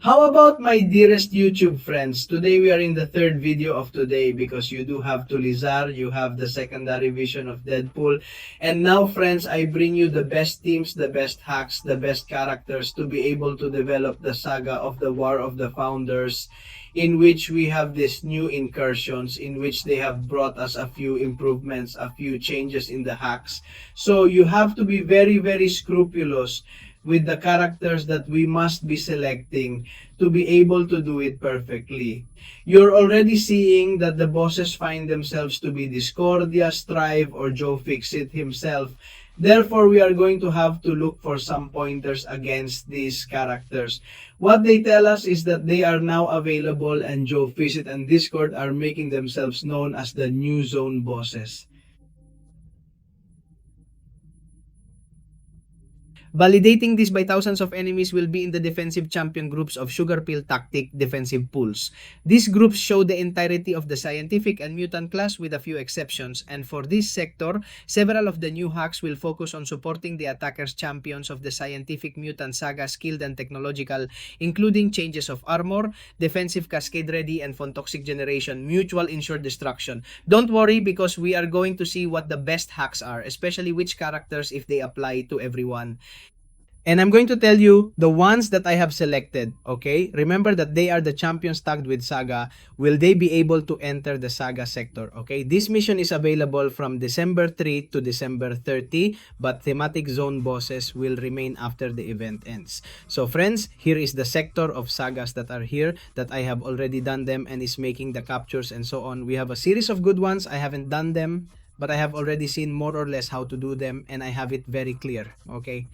How about my dearest YouTube friends? Today we are in the third video of today because you do have Tulizar, you have the secondary vision of Deadpool, and now friends, I bring you the best teams, the best hacks, the best characters to be able to develop the saga of the War of the Founders, in which we have this new incursions, in which they have brought us a few improvements, a few changes in the hacks. So you have to be very, very scrupulous with the characters that we must be selecting to be able to do it perfectly. You're already seeing that the bosses find themselves to be Discordia, Strive, or Joe Fixit himself. Therefore, we are going to have to look for some pointers against these characters. What they tell us is that they are now available, and Joe Fixit and Discord are making themselves known as the new zone bosses. Validating this by thousands of enemies will be in the defensive champion groups of Sugar Pill Tactic defensive pools. These groups show the entirety of the scientific and mutant class with a few exceptions, and for this sector, several of the new hacks will focus on supporting the attackers champions of the scientific mutant saga skilled and technological, including changes of armor, defensive cascade ready, and Fontoxic generation, mutual ensured destruction. Don't worry because we are going to see what the best hacks are, especially which characters if they apply to everyone. And I'm going to tell you the ones that I have selected, okay? Remember that they are the champions tagged with Saga. Will they be able to enter the Saga sector, okay? This mission is available from December 3 to December 30, but thematic zone bosses will remain after the event ends. So friends, here is the sector of Sagas that are here that I have already done them and is making the captures and so on. We have a series of good ones. I haven't done them, but I have already seen more or less how to do them and I have it very clear, okay?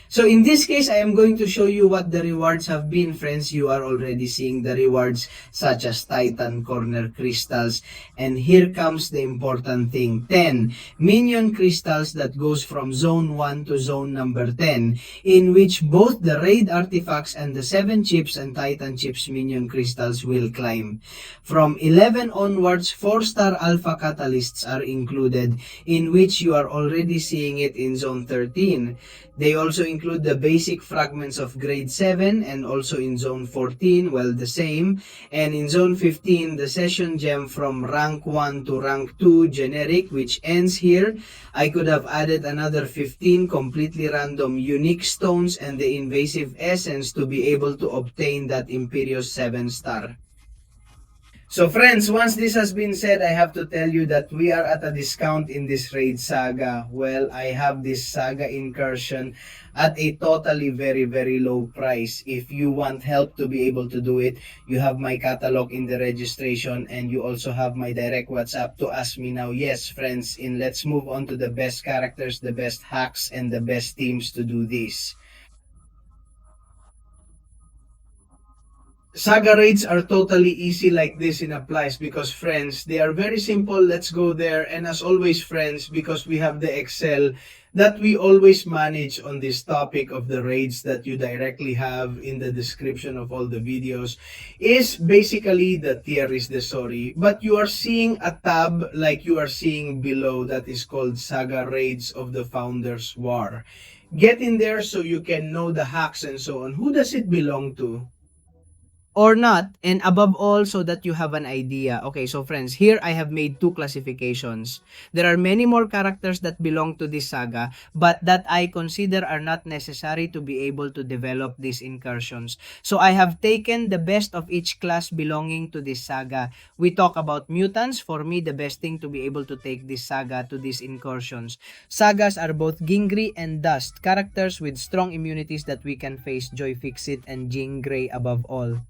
So in this case, I am going to show you what the rewards have been, friends. You are already seeing the rewards such as Titan Corner Crystals. And here comes the important thing. 10 Minion Crystals that goes from Zone 1 to Zone number 10, in which both the Raid Artifacts and the 7 Chips and Titan Chips Minion Crystals will climb. From 11 onwards, 4-star Alpha Catalysts are included, in which you are already seeing it in Zone 13. They also include the basic fragments of grade 7 and also in zone 14, well the same. And in zone 15, the session gem from rank 1 to rank 2 generic, which ends here. I could have added another 15 completely random unique stones and the invasive essence to be able to obtain that Imperious 7-star. So friends, once this has been said, I have to tell you that we are at a discount in this raid saga. Well, I have this saga incursion at a totally very, very low price. If you want help to be able to do it, you have my catalog in the registration and you also have my direct WhatsApp to ask me now. Yes, friends, let's move on to the best characters, the best hacks, and the best teams to do this. Saga raids are totally easy like this in Applies because friends, they are very simple. Let's go there. And as always friends, because we have the Excel that we always manage on this topic of the raids that you directly have in the description of all the videos, is basically the tier is TheShori. But you are seeing a tab like you are seeing below that is called Saga Raids of the Founders War. Get in there so you can know the hacks and so on. Who does it belong to? Or not, and above all, so that you have an idea. Okay, so friends, here I have made 2 classifications. There are many more characters that belong to this saga, but that I consider are not necessary to be able to develop these incursions. So I have taken the best of each class belonging to this saga. We talk about mutants. For me, the best thing to be able to take this saga to these incursions. Sagas are both Gingrey and Dust, characters with strong immunities that we can face Joy Fixit and Jean Grey above all.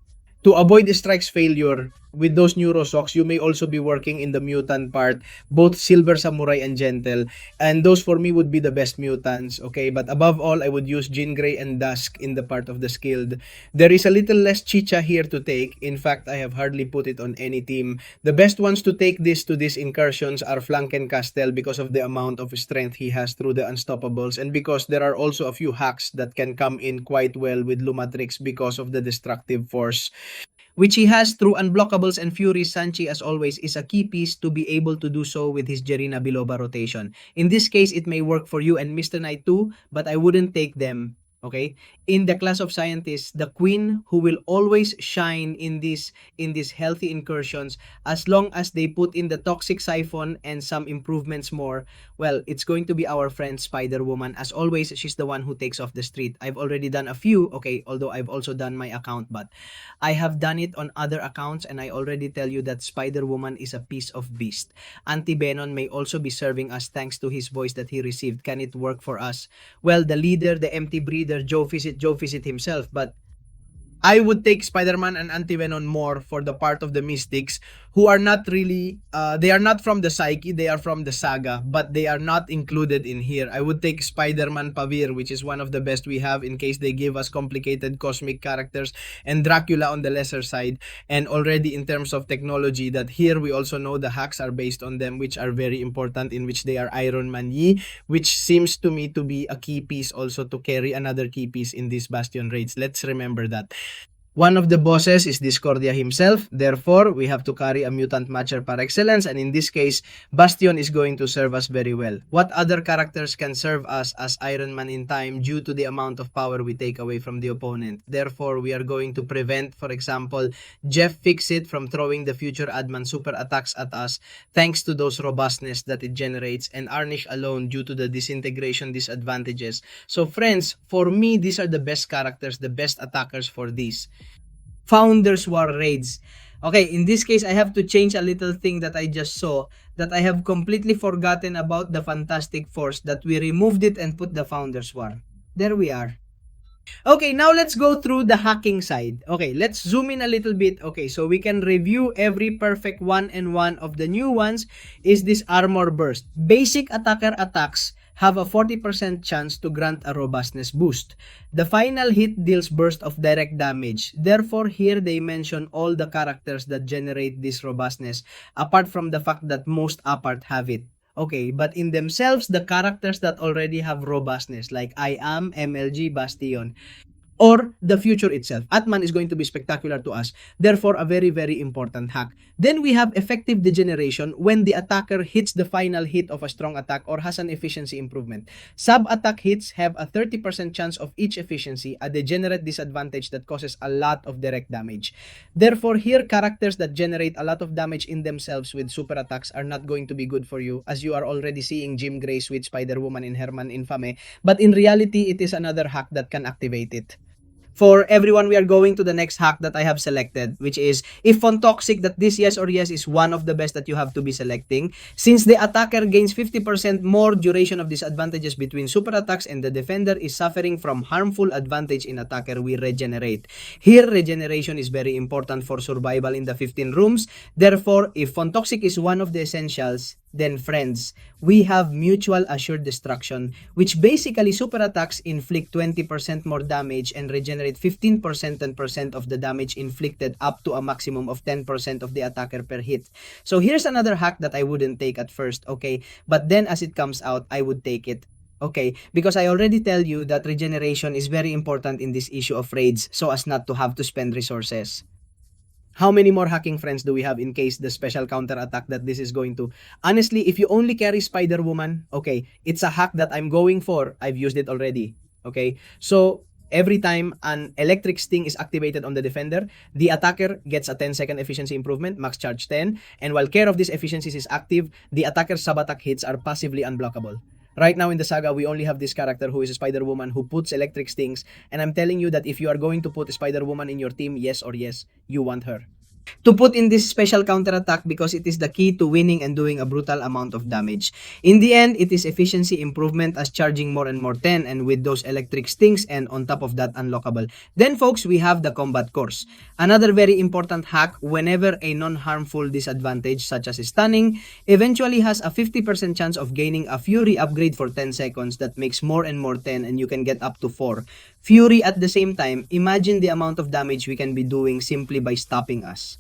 To avoid strikes failure, with those neurosocks, you may also be working in the mutant part, both Silver Samurai and Gentle. And those for me would be the best mutants, okay? But above all, I would use Jean Grey and Dusk in the part of the skilled. There is a little less chicha here to take. In fact, I have hardly put it on any team. The best ones to take this to these incursions are Flankencastel because of the amount of strength he has through the Unstoppables and because there are also a few hacks that can come in quite well with Lumatrix because of the destructive force, which he has through Unblockables and Fury. Sanchi, as always, is a key piece to be able to do so with his Jerina Biloba rotation. In this case, it may work for you and Mr. Knight too, but I wouldn't take them. Okay, in the class of scientists, the queen who will always shine in these healthy incursions, as long as they put in the toxic siphon and some improvements more, well, it's going to be our friend Spider Woman. As always, she's the one who takes off the street. I've already done a few, okay, although I've also done my account, but I have done it on other accounts, and I already tell you that Spider Woman is a piece of beast. Auntie Benon may also be serving us thanks to his voice that he received. Can it work for us? Well, the leader, the empty breeder, Joe Visit himself, but I would take Spider-Man and Anti-Venom more for the part of the Mystics who are not really, they are not from the Psyche, they are from the Saga, but they are not included in here. I would take Spider-Man Pavir, which is one of the best we have in case they give us complicated cosmic characters, and Dracula on the lesser side. And already in terms of technology, that here we also know the hacks are based on them, which are very important, in which they are Iron Man Yi, which seems to me to be a key piece also to carry another key piece in these Bastion raids. Let's remember that. One of the bosses is Discordia himself, therefore we have to carry a mutant matcher par excellence, and in this case, Bastion is going to serve us very well. What other characters can serve us as Iron Man in time due to the amount of power we take away from the opponent? Therefore, we are going to prevent, for example, Jeff Fixit from throwing the future Adman super attacks at us thanks to those robustness that it generates, and Arnish alone due to the disintegration disadvantages. So friends, for me, these are the best characters, the best attackers for these Founders War raids. Okay, in this case, I have to change a little thing that I just saw, that I have completely forgotten about the Fantastic Force, that we removed it and put the Founders War. There we are. Okay, now let's go through the hacking side. Okay, let's zoom in a little bit. Okay, so we can review every perfect one, and one of the new ones is this Armor Burst. Basic attacker attacks have a 40% chance to grant a robustness boost. The final hit deals burst of direct damage. Therefore, here they mention all the characters that generate this robustness, apart from the fact that most apart have it. Okay, but in themselves, the characters that already have robustness, like I Am, MLG, Bastion, or the future itself. Atman is going to be spectacular to us. Therefore, a very, very important hack. Then we have effective degeneration when the attacker hits the final hit of a strong attack or has an efficiency improvement. Sub-attack hits have a 30% chance of each efficiency, a degenerate disadvantage that causes a lot of direct damage. Therefore, here, characters that generate a lot of damage in themselves with super attacks are not going to be good for you, as you are already seeing Jim Grace with Spider-Woman in Herman Infame. But in reality, it is another hack that can activate it. For everyone, we are going to the next hack that I have selected, which is if on Toxic, that this yes or yes is one of the best that you have to be selecting. Since the attacker gains 50% more duration of disadvantages between super attacks and the defender is suffering from harmful advantage in attacker, we regenerate. Here, regeneration is very important for survival in the 15 rooms. Therefore, if on Toxic is one of the essentials, then friends, we have Mutual Assured Destruction, which basically super attacks inflict 20% more damage and regenerate 15% 10% of the damage inflicted up to a maximum of 10% of the attacker per hit. So here's another hack that I wouldn't take at first, okay? But then as it comes out, I would take it. Okay, because I already tell you that regeneration is very important in this issue of raids so as not to have to spend resources. How many more hacking friends do we have in case the special counter attack that this is going to? Honestly, if you only carry Spider-Woman, okay, it's a hack that I'm going for. I've used it already, okay? So, every time an electric sting is activated on the defender, the attacker gets a 10-second efficiency improvement, max charge 10, and while care of these efficiencies is active, the attacker's sub-attack hits are passively unblockable. Right now in the saga, we only have this character who is a Spider-Woman who puts electric stings, and I'm telling you that if you are going to put a Spider-Woman in your team, yes or yes, you want her to put in this special counterattack because it is the key to winning and doing a brutal amount of damage. In the end, it is efficiency improvement as charging more and more 10 and with those electric stings, and on top of that, unlockable. Then folks, we have the combat course. Another very important hack whenever a non-harmful disadvantage such as stunning eventually has a 50% chance of gaining a Fury upgrade for 10 seconds that makes more and more 10 and you can get up to 4. Fury at the same time, imagine the amount of damage we can be doing simply by stopping us.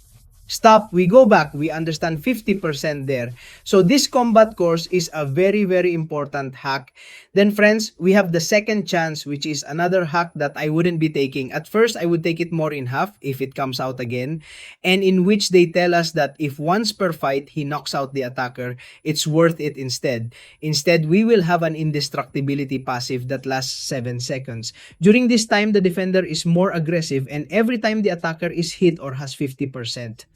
Stop, we go back, we understand 50% there. So this combat course is a very, very important hack. Then friends, we have the second chance, which is another hack that I wouldn't be taking. At first, I would take it more in half if it comes out again, and in which they tell us that if once per fight he knocks out the attacker, it's worth it instead. Instead, we will have an indestructibility passive that lasts 7 seconds. During this time, the defender is more aggressive, and every time the attacker is hit or has 50%.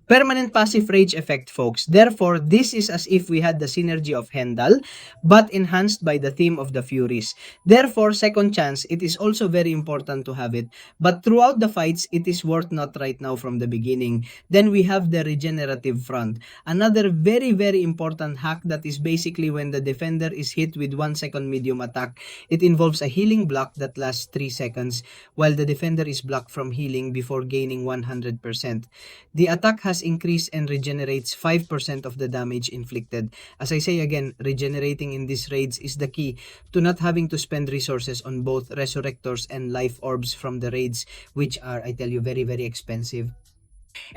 Permanent passive rage effect, folks. Therefore, this is as if we had the synergy of Hendal, but enhanced by the theme of the Furies. Therefore, second chance, it is also very important to have it. But throughout the fights, it is worth not right now from the beginning. Then we have the regenerative front. Another very, very important hack that is basically when the defender is hit with 1 second medium attack. It involves a healing block that lasts 3 seconds, while the defender is blocked from healing before gaining 100%. The attack has increased and regenerates 5% of the damage inflicted. As I say again, regenerating in these raids is the key to not having to spend resources on both resurrectors and life orbs from the raids, which are, I tell you, very, very expensive.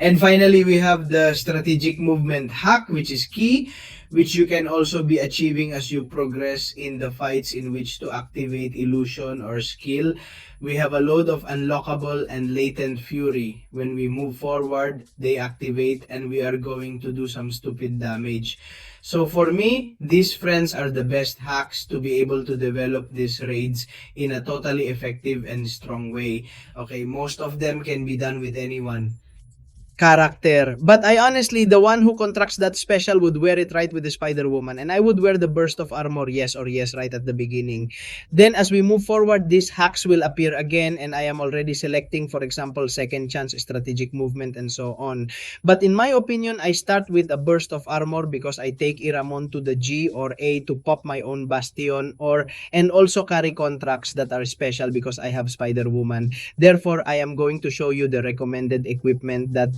And finally, we have the strategic movement hack, which is key, which you can also be achieving as you progress in the fights in which to activate illusion or skill. We have a load of unlockable and latent fury. When we move forward, they activate and we are going to do some stupid damage. So for me, these friends are the best hacks to be able to develop these raids in a totally effective and strong way. Okay, most of them can be done with anyone. Character. But I honestly, the one who contracts that special would wear it right with the Spider-Woman. And I would wear the burst of armor, yes or yes, right at the beginning. Then as we move forward, these hacks will appear again. And I am already selecting, for example, second chance, strategic movement, and so on. But in my opinion, I start with a burst of armor because I take Iramon to the G or A to pop my own Bastion, and also carry contracts that are special because I have Spider-Woman. Therefore, I am going to show you the recommended equipment that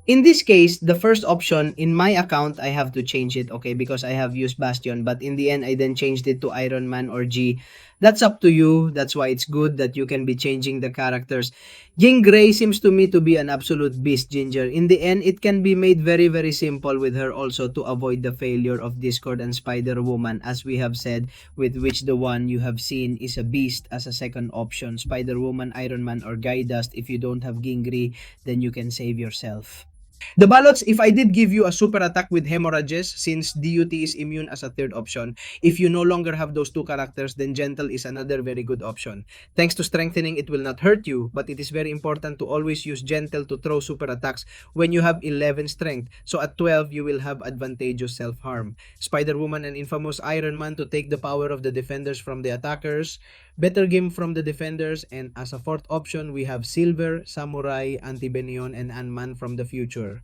in this case, the first option, in my account, I have to change it, okay, because I have used Bastion. But in the end, I then changed it to Iron Man or G. That's up to you. That's why it's good that you can be changing the characters. Jean Grey seems to me to be an absolute beast, Ginger. In the end, it can be made very, very simple with her also to avoid the failure of Discord and Spider-Woman, as we have said, with which the one you have seen is a beast as a second option. Spider-Woman, Iron Man, or Guy Dust. If you don't have Gingrey, then you can save yourself. The ballots, if I did give you a super attack with hemorrhages, since DUT is immune as a third option, if you no longer have those two characters, then Gentle is another very good option. Thanks to strengthening, it will not hurt you, but it is very important to always use Gentle to throw super attacks when you have 11 strength. So at 12, you will have advantageous self-harm. Spider-Woman and Infamous Iron Man to take the power of the defenders from the attackers. Better game from the defenders, and as a fourth option, we have Silver, Samurai, Antibenion, and Ant-Man from the future.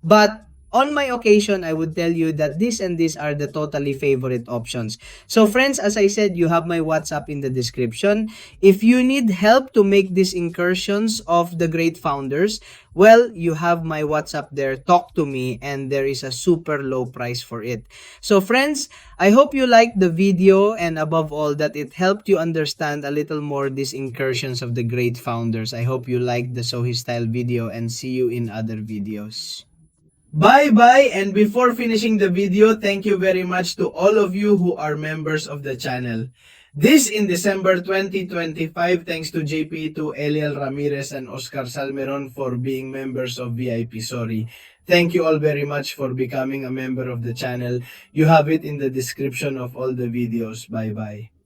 But on my occasion, I would tell you that this and this are the totally favorite options. So friends, as I said, you have my WhatsApp in the description. If you need help to make these incursions of the great founders, well, you have my WhatsApp there. Talk to me, and there is a super low price for it. So friends, I hope you liked the video, and above all that it helped you understand a little more these incursions of the great founders. I hope you liked the Sohi style video, and see you in other videos. Bye-bye, and before finishing the video, thank you very much to all of you who are members of the channel. This in December 2025, thanks to JP2, Eliel Ramirez, and Oscar Salmeron for being members of VIP Sorry. Thank you all very much for becoming a member of the channel. You have it in the description of all the videos. Bye-bye.